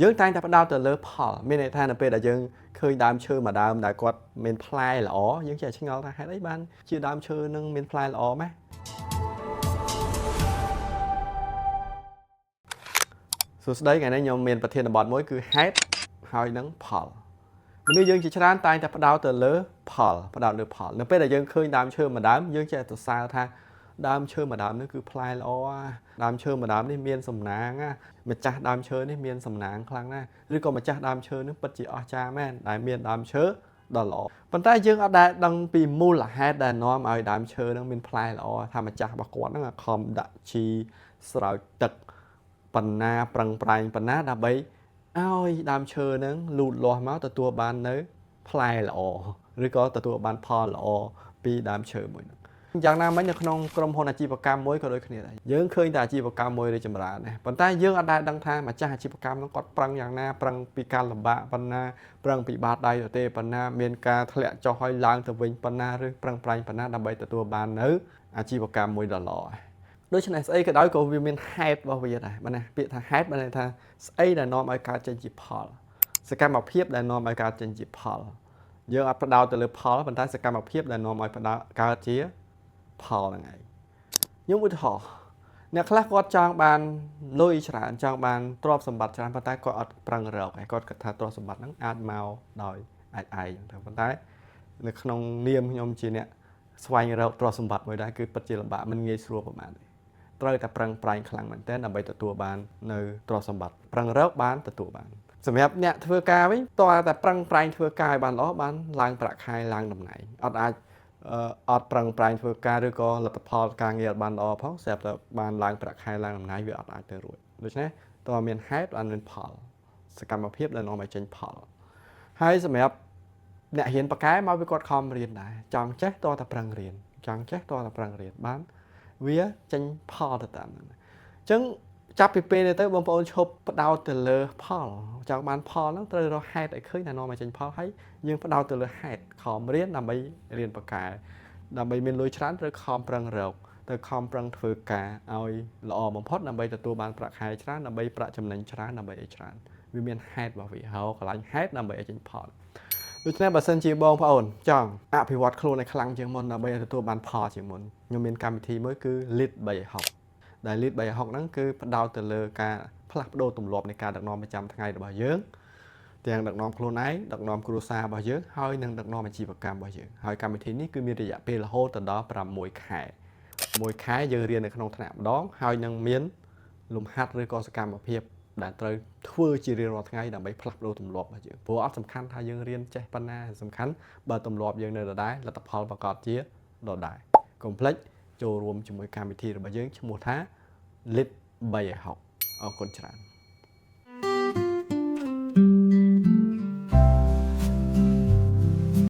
យើងតែងតែផ្ដោតទៅលើផលមានន័យថានៅពេលដែលយើងឃើញដើមឈើមួយដើមដែលគាត់មានផ្លែល្អយើងចេះឆ្ងល់ថាហេតុអីបានជាដើមឈើនឹងមានផ្លែល្អម៉េះសួស្តីថ្ងៃនេះខ្ញុំមានប្រធានបទមួយគឺហេតុហើយនឹងផលមនុស្សយើងជាច្រើនតែងតែផ្ដោតទៅលើផលផ្ដោតលើផលនៅពេលដែលយើងឃើញដើមឈើមួយដើមយើងចេះសរសើរថាដើមឈើមួយដើមនេះគឺផ្លែល្អដើមឈើមួយដើមនេះមានសំណាងម្ចាស់ដើមឈើនេះមានសំណាងខ្លាំងណាស់ឬក៏ម្ចាស់ដើមឈើនេះពិតជាអស្ចារ្យមែនដែលមានដើមឈើដ៏ល្អប៉ុន្តែយើងអត់ដែលដឹងពីមូលហេតុដែលនាំឲ្យដើមឈើនឹងមានផ្លែល្អថាម្ចាស់របស់គាត់នឹងខំដាក់ជីស្រោចទឹកបណ្ណាប្រឹងប្រែងបណ្ណាដើម្បីឲ្យដើមឈើនឹងលូតលាស់មកទទួលបាននៅផ្លែល្អឬក៏ទទួលបានផលល្អពីដើមឈើមួយហ្នឹងយ៉ាងណាមិញនៅក្នុងក្រុមហ៊ុនអាជីវកម្មមួយក៏ដូចគ្នាដែរយើងឃើញតែអាជីវកម្មមួយរីចម្រើនណាប៉ុន្តែយើងអត់ដែលដឹងថាម្ចាស់អាជីវកម្មហ្នឹងគាត់ប្រឹងយ៉ាងណាប្រឹងពីការលំបាកប៉ុណ្ណាប្រឹងពីបាតដៃទៅទេប៉ុណ្ណាមានការធ្លាក់ចុះហើយឡើងទៅវិញប៉ុណ្ណាឬប្រឹងប្រែងប៉ុណ្ណាដើម្បីទទួលបាននៅអាជីវកម្មមួយដ៏ល្អដូច្នេះស្អីក៏ដោយក៏វាមានហេតុរបស់វាដែរបាទណាពាក្យថាហេតុបានន័យថាស្អីដែលនាំឲ្យកើតចេញជាផលសកម្មភាពដែលនាំឲ្យកើតចេញជាផលយើងអត់ផ្ដោតទៅលើផលប៉ុន្តែសកម្មភាពដែលនាំឲ្យកើតជាផលហ្នឹងឯងខ្ញុំឧទាហរណ៍អ្នកខ្លះគាត់ចង់បានលុយច្រើនចង់បានទ្រព្យសម្បត្តិច្រើនប៉ុន្តែគាត់អត់ប្រឹងរកហើយគាត់គិតថាទ្រព្យសម្បត្តិហ្នឹងអាចមកដោយឯងតែប៉ុន្តែនៅក្នុងនាមខ្ញុំជាអ្នកស្វែងរកទ្រព្យសម្បត្តិមួយដែរគឺពិតជាលំបាកមិនងាយស្រួលប្រហែលទេត្រូវតែប្រឹងប្រែងខ្លាំងមែនទែនដើម្បីទទួលបាននៅទ្រព្យសម្បត្តិប្រឹងរកបានទទួលបានសម្រាប់អ្នកធ្វើការវិញតើតែប្រឹងប្រែងធ្វើការឲ្យបានល្អបានឡើងប្រាក់ខែឡើងតំណែងអត់អាចអត់ប្រឹងប្រែងធ្វើការឬក៏លទ្ធផលការងារអត់បានល្អផងស្រាប់តែបានឡើងប្រាក់ខែឡើងតំណែងវាអត់អាចទៅរួចដូច្នេះតើមានហេតុបានមានផលសកម្មភាពដែលនាំឲ្យចេញផលហើយសម្រាប់អ្នករៀនប៉ាកែមកវាគាត់ខំរៀនដែរចង់ចេះតើតែប្រឹងរៀនចង់ចេះតើតែប្រឹងរៀនបានវាចេញផលទៅតាមហ្នឹងអញ្ចឹងចាប់ពីពេលនេះទៅបងប្អូនឈប់ផ្ដោតទៅលើផលចង់បានផលហ្នឹងត្រូវរកហេតុឲ្យឃើញថានាំឲ្យចេញផលហើយយើងផ្ដោតទៅលើហេតុខំរៀនដើម្បីរៀនប៉ាកែដើម្បីមានលុយច្រើនត្រូវខំប្រឹងរកទៅខំប្រឹងធ្វើការឲ្យល្អបំផុតដើម្បីទទួលបានប្រាក់ខែច្រើនដើម្បីប្រាក់ចំណេញច្រើនដើម្បីឲ្យច្រើនវាមានហេតុរបស់វាហើកន្លែងហេតុដើម្បីឲ្យចេញផលដូច្នេះបើសិនជាបងប្អូនចង់អភិវឌ្ឍខ្លួនឲ្យខ្លាំងជាងមុនដើម្បីទទួលបានផលជាងមុនខ្ញុំមានកម្មវិធីមួយគឺ Lead by Hawk ដែល Lead by Hawk ហ្នឹងគឺផ្ដោតទៅលើការផ្លាស់ប្ដូរទម្លាប់នៃការដឹកនាំប្រចាំថ្ងៃរបស់យើងទាំងដឹកនាំខ្លួនឯងដឹកនាំគ្រួសាររបស់យើងហើយនិងដឹកនាំអាជីវកម្មរបស់យើងហើយកម្មវិធីនេះគឺមានរយៈពេលរហូតដល់6ខែមួយខែយើងរៀននៅក្នុងថ្នាក់ម្ដងហើយនឹងមានលំហាត់ឬក៏សកម្មភាពដែលត្រូវធ្វើជារៀងរាល់ថ្ងៃដើម្បីផ្លាស់ប្ដូរទម្លាប់របស់យើងព្រោះអត់សំខាន់ថាយើងរៀនចេះប៉ុណ្ណាសំខាន់បើទម្លាប់យើងនៅដដែលលទ្ធផលប្រកបជាដដែលកុំភ្លេចចូលរួមជាមួយកម្មវិធីរបស់យើងឈ្មោះថា Lead by Hawk អរគុណច្រើន